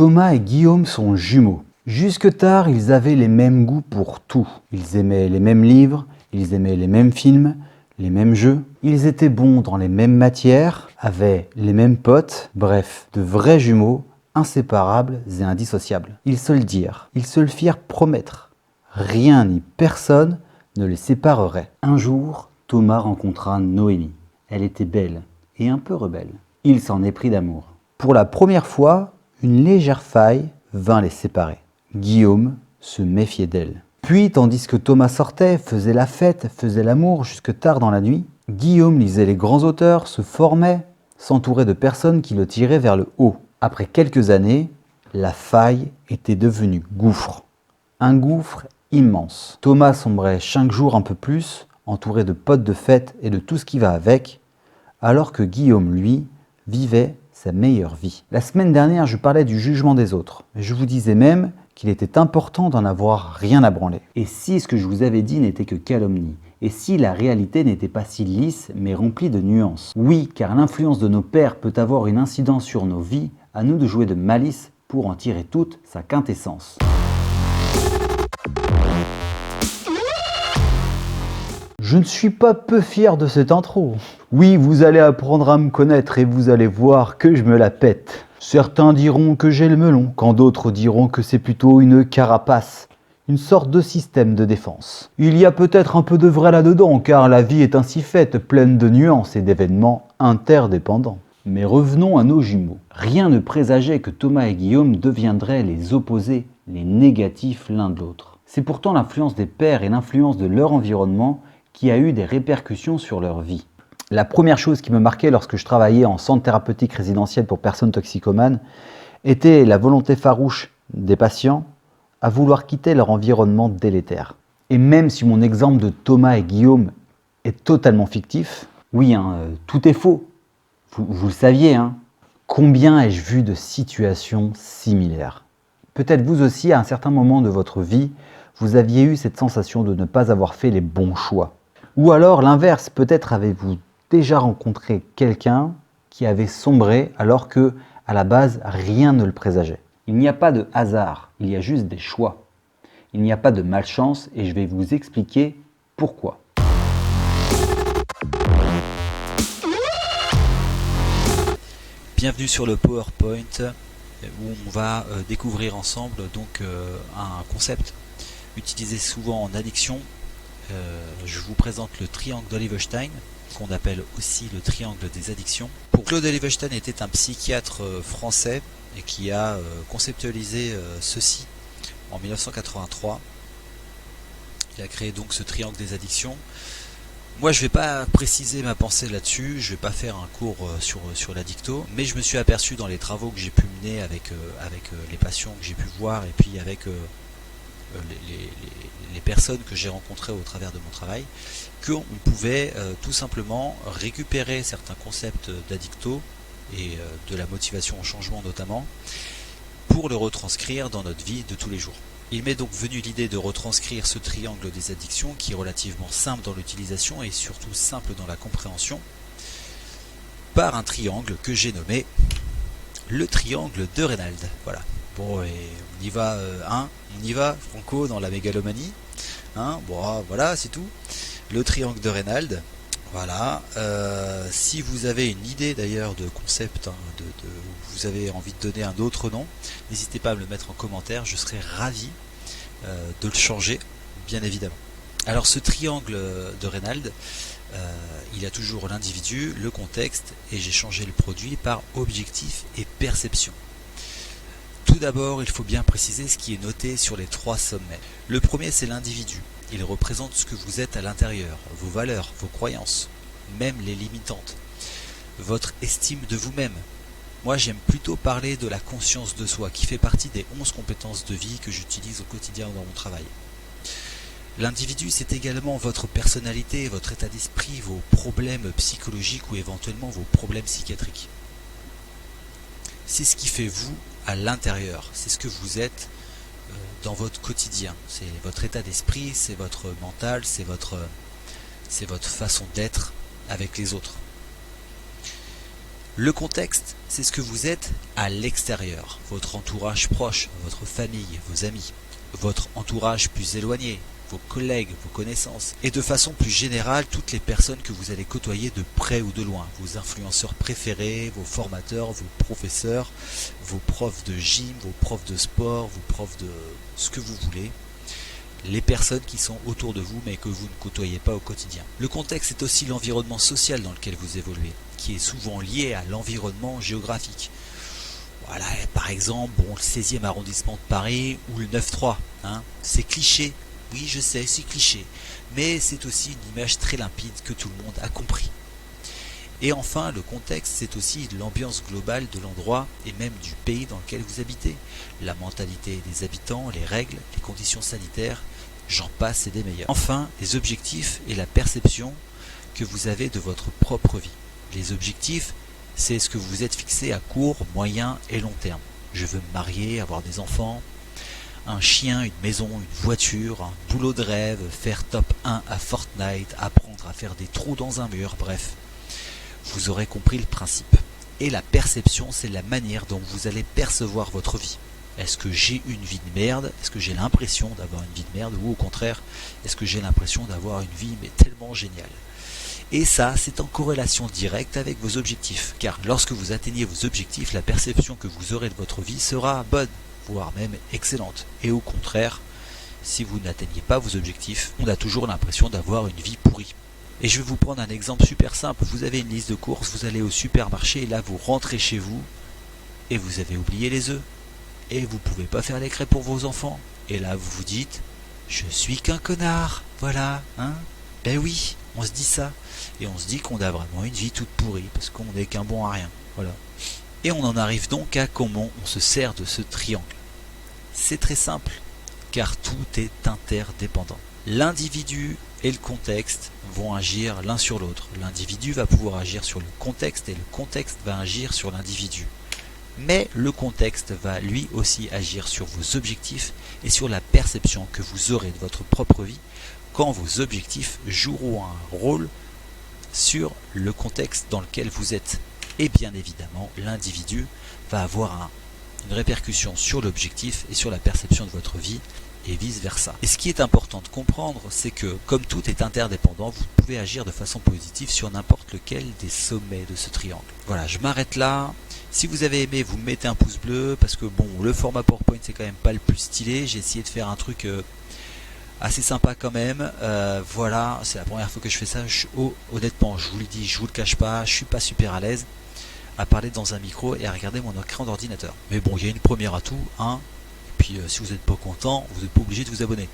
Thomas et Guillaume sont jumeaux. Jusque tard, ils avaient les mêmes goûts pour tout. Ils aimaient les mêmes livres, ils aimaient les mêmes films, les mêmes jeux. Ils étaient bons dans les mêmes matières, avaient les mêmes potes, bref, de vrais jumeaux, inséparables et indissociables. Ils se le dirent, ils se le firent promettre. Rien ni personne ne les séparerait. Un jour, Thomas rencontra Noémie. Elle était belle et un peu rebelle. Il s'en éprit d'amour. Pour la première fois, une légère faille vint les séparer. Guillaume se méfiait d'elle. Puis, tandis que Thomas sortait, faisait la fête, faisait l'amour jusque tard dans la nuit, Guillaume lisait les grands auteurs, se formait, s'entourait de personnes qui le tiraient vers le haut. Après quelques années, la faille était devenue gouffre. Un gouffre immense. Thomas sombrait chaque jour un peu plus, entouré de potes de fête et de tout ce qui va avec, alors que Guillaume, lui, vivait sa meilleure vie. La semaine dernière, je parlais du jugement des autres. Je vous disais même qu'il était important d'en avoir rien à branler. Et si ce que je vous avais dit n'était que calomnie? Et si la réalité n'était pas si lisse, mais remplie de nuances? Oui, car l'influence de nos pères peut avoir une incidence sur nos vies, à nous de jouer de malice pour en tirer toute sa quintessence. Je ne suis pas peu fier de cette intro. Oui, vous allez apprendre à me connaître et vous allez voir que je me la pète. Certains diront que j'ai le melon, quand d'autres diront que c'est plutôt une carapace, une sorte de système de défense. Il y a peut-être un peu de vrai là-dedans, car la vie est ainsi faite, pleine de nuances et d'événements interdépendants. Mais revenons à nos jumeaux. Rien ne présageait que Thomas et Guillaume deviendraient les opposés, les négatifs l'un de l'autre. C'est pourtant l'influence des pères et l'influence de leur environnement qui a eu des répercussions sur leur vie. La première chose qui me marquait lorsque je travaillais en centre thérapeutique résidentiel pour personnes toxicomanes était la volonté farouche des patients à vouloir quitter leur environnement délétère. Et même si mon exemple de Thomas et Guillaume est totalement fictif, oui, tout est faux, vous le saviez, combien ai-je vu de situations similaires? Peut-être vous aussi, à un certain moment de votre vie, vous aviez eu cette sensation de ne pas avoir fait les bons choix. Ou alors l'inverse, peut-être avez-vous déjà rencontré quelqu'un qui avait sombré alors que, à la base, rien ne le présageait. Il n'y a pas de hasard, il y a juste des choix. Il n'y a pas de malchance et je vais vous expliquer pourquoi. Bienvenue sur le PowerPoint où on va découvrir ensemble donc un concept utilisé souvent en addiction. Je vous présente le triangle d'Olivenstein, qu'on appelle aussi le triangle des addictions. Claude Olivenstein était un psychiatre français et qui a conceptualisé ceci en 1983. Il a créé donc ce triangle des addictions. Moi, je ne vais pas préciser ma pensée là-dessus, je ne vais pas faire un cours sur l'addicto, mais je me suis aperçu dans les travaux que j'ai pu mener avec les patients que j'ai pu voir et puis avec les personnes que j'ai rencontrées au travers de mon travail, qu'on pouvait tout simplement récupérer certains concepts d'addicto et de la motivation au changement notamment, pour le retranscrire dans notre vie de tous les jours. Il m'est donc venu l'idée de retranscrire ce triangle des addictions qui est relativement simple dans l'utilisation et surtout simple dans la compréhension par un triangle que j'ai nommé le triangle de Reynald. Voilà. Bon, et on y va, on y va, Franco, dans la mégalomanie. Bon, voilà, c'est tout. Le triangle de Reynald. Voilà. Si vous avez une idée d'ailleurs de concept, vous avez envie de donner un autre nom, n'hésitez pas à me le mettre en commentaire. Je serai ravi de le changer, bien évidemment. Alors, ce triangle de Reynald, il a toujours l'individu, le contexte, et j'ai changé le produit par objectif et perception. Tout d'abord, il faut bien préciser ce qui est noté sur les 3 sommets. Le premier, c'est l'individu. Il représente ce que vous êtes à l'intérieur, vos valeurs, vos croyances, même les limitantes, votre estime de vous-même. Moi, j'aime plutôt parler de la conscience de soi, qui fait partie des 11 compétences de vie que j'utilise au quotidien dans mon travail. L'individu, c'est également votre personnalité, votre état d'esprit, vos problèmes psychologiques ou éventuellement vos problèmes psychiatriques. C'est ce qui fait vous à l'intérieur, c'est ce que vous êtes dans votre quotidien, c'est votre état d'esprit, c'est votre mental, c'est votre façon d'être avec les autres. Le contexte, c'est ce que vous êtes à l'extérieur, votre entourage proche, votre famille, vos amis, votre entourage plus éloigné, vos collègues, vos connaissances, et de façon plus générale, toutes les personnes que vous allez côtoyer de près ou de loin, vos influenceurs préférés, vos formateurs, vos professeurs, vos profs de gym, vos profs de sport, vos profs de ce que vous voulez, les personnes qui sont autour de vous mais que vous ne côtoyez pas au quotidien. Le contexte est aussi l'environnement social dans lequel vous évoluez, qui est souvent lié à l'environnement géographique. Voilà, par exemple, le 16e arrondissement de Paris ou le 9-3, c'est cliché. Oui, je sais, c'est cliché, mais c'est aussi une image très limpide que tout le monde a compris. Et enfin, le contexte, c'est aussi l'ambiance globale de l'endroit et même du pays dans lequel vous habitez. La mentalité des habitants, les règles, les conditions sanitaires, j'en passe et des meilleurs. Enfin, les objectifs et la perception que vous avez de votre propre vie. Les objectifs, c'est ce que vous vous êtes fixé à court, moyen et long terme. Je veux me marier, avoir des enfants, un chien, une maison, une voiture, un boulot de rêve, faire top 1 à Fortnite, apprendre à faire des trous dans un mur, bref. Vous aurez compris le principe. Et la perception, c'est la manière dont vous allez percevoir votre vie. Est-ce que j'ai une vie de merde? Est-ce que j'ai l'impression d'avoir une vie de merde? Ou au contraire, est-ce que j'ai l'impression d'avoir une vie mais tellement géniale? Et ça, c'est en corrélation directe avec vos objectifs. Car lorsque vous atteignez vos objectifs, la perception que vous aurez de votre vie sera bonne, voire même excellente. Et au contraire, si vous n'atteignez pas vos objectifs, on a toujours l'impression d'avoir une vie pourrie. Et je vais vous prendre un exemple super simple. Vous avez une liste de courses, vous allez au supermarché et là vous rentrez chez vous et vous avez oublié les œufs. Et vous ne pouvez pas faire les crêpes pour vos enfants. Et là vous vous dites, je suis qu'un connard, voilà, Ben oui, on se dit ça. Et on se dit qu'on a vraiment une vie toute pourrie parce qu'on n'est qu'un bon à rien. Voilà. Et on en arrive donc à comment on se sert de ce triangle. C'est très simple, car tout est interdépendant. L'individu et le contexte vont agir l'un sur l'autre. L'individu va pouvoir agir sur le contexte et le contexte va agir sur l'individu. Mais le contexte va lui aussi agir sur vos objectifs et sur la perception que vous aurez de votre propre vie quand vos objectifs joueront un rôle sur le contexte dans lequel vous êtes. Et bien évidemment, l'individu va avoir une répercussion sur l'objectif et sur la perception de votre vie et vice versa. Et ce qui est important de comprendre, c'est que comme tout est interdépendant, vous pouvez agir de façon positive sur n'importe lequel des sommets de ce triangle. Voilà, je m'arrête là. Si vous avez aimé, vous me mettez un pouce bleu parce que le format PowerPoint c'est quand même pas le plus stylé. J'ai essayé de faire un truc assez sympa quand même. Voilà, c'est la première fois que je fais ça. Honnêtement, je vous le dis, je vous le cache pas, je suis pas super à l'aise à parler dans un micro et à regarder mon écran d'ordinateur. Mais bon, il y a une première atout, et puis si vous n'êtes pas content, vous n'êtes pas obligé de vous abonner.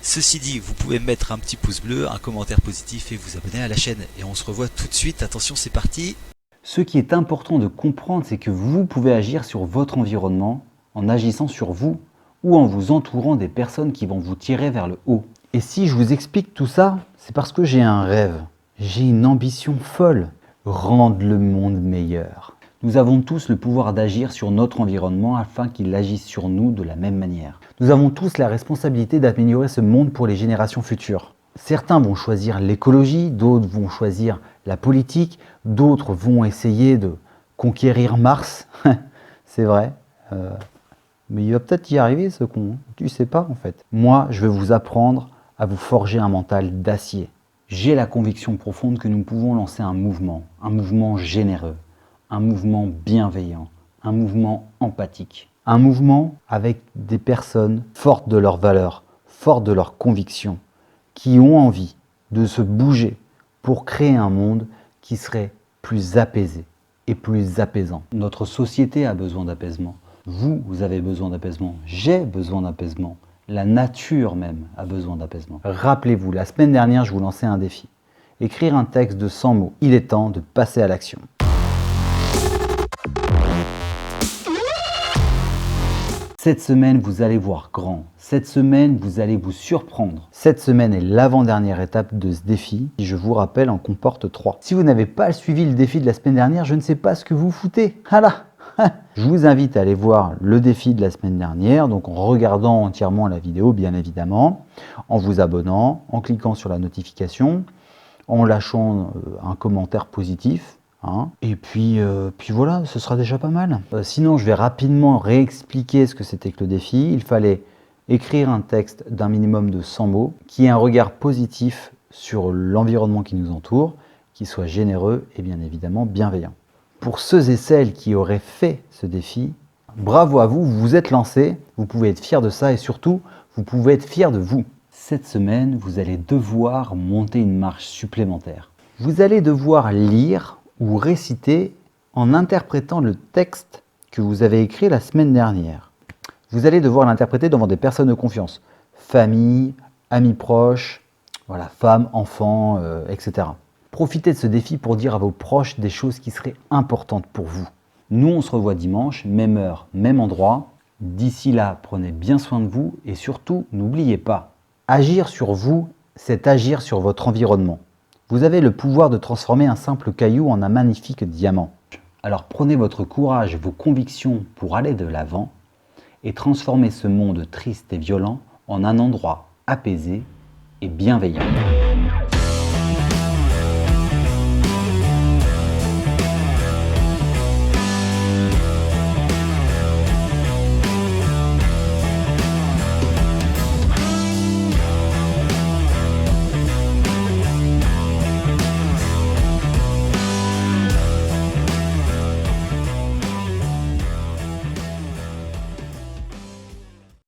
Ceci dit, vous pouvez mettre un petit pouce bleu, un commentaire positif et vous abonner à la chaîne. Et on se revoit tout de suite. Attention, c'est parti. Ce qui est important de comprendre, c'est que vous pouvez agir sur votre environnement en agissant sur vous ou en vous entourant des personnes qui vont vous tirer vers le haut. Et si je vous explique tout ça, c'est parce que j'ai un rêve, j'ai une ambition folle, rendre le monde meilleur. Nous avons tous le pouvoir d'agir sur notre environnement afin qu'il agisse sur nous de la même manière. Nous avons tous la responsabilité d'améliorer ce monde pour les générations futures. Certains vont choisir l'écologie, d'autres vont choisir la politique, d'autres vont essayer de conquérir Mars. C'est vrai. Mais il va peut-être y arriver ce con. Tu sais pas en fait. Moi, je vais vous apprendre à vous forger un mental d'acier. J'ai la conviction profonde que nous pouvons lancer un mouvement généreux, un mouvement bienveillant, un mouvement empathique. Un mouvement avec des personnes fortes de leurs valeurs, fortes de leurs convictions, qui ont envie de se bouger pour créer un monde qui serait plus apaisé et plus apaisant. Notre société a besoin d'apaisement. Vous avez besoin d'apaisement. J'ai besoin d'apaisement. La nature même a besoin d'apaisement. Rappelez-vous, la semaine dernière, je vous lançais un défi. Écrire un texte de 100 mots. Il est temps de passer à l'action. Cette semaine, vous allez voir grand. Cette semaine, vous allez vous surprendre. Cette semaine est l'avant-dernière étape de ce défi, qui, je vous rappelle, en comporte 3. Si vous n'avez pas suivi le défi de la semaine dernière, je ne sais pas ce que vous foutez. Voilà. Je vous invite à aller voir le défi de la semaine dernière, donc en regardant entièrement la vidéo, bien évidemment, en vous abonnant, en cliquant sur la notification, en lâchant un commentaire positif, hein. Et puis voilà, ce sera déjà pas mal. Sinon, je vais rapidement réexpliquer ce que c'était que le défi. Il fallait écrire un texte d'un minimum de 100 mots, qui ait un regard positif sur l'environnement qui nous entoure, qui soit généreux et bien évidemment bienveillant. Pour ceux et celles qui auraient fait ce défi, bravo à vous, vous vous êtes lancés, vous pouvez être fiers de ça et surtout, vous pouvez être fiers de vous. Cette semaine, vous allez devoir monter une marche supplémentaire. Vous allez devoir lire ou réciter en interprétant le texte que vous avez écrit la semaine dernière. Vous allez devoir l'interpréter devant des personnes de confiance, famille, amis proches, voilà, femmes, enfants, etc. Profitez de ce défi pour dire à vos proches des choses qui seraient importantes pour vous. Nous, on se revoit dimanche, même heure, même endroit. D'ici là, prenez bien soin de vous et surtout, n'oubliez pas, agir sur vous, c'est agir sur votre environnement. Vous avez le pouvoir de transformer un simple caillou en un magnifique diamant. Alors prenez votre courage, vos convictions pour aller de l'avant et transformer ce monde triste et violent en un endroit apaisé et bienveillant.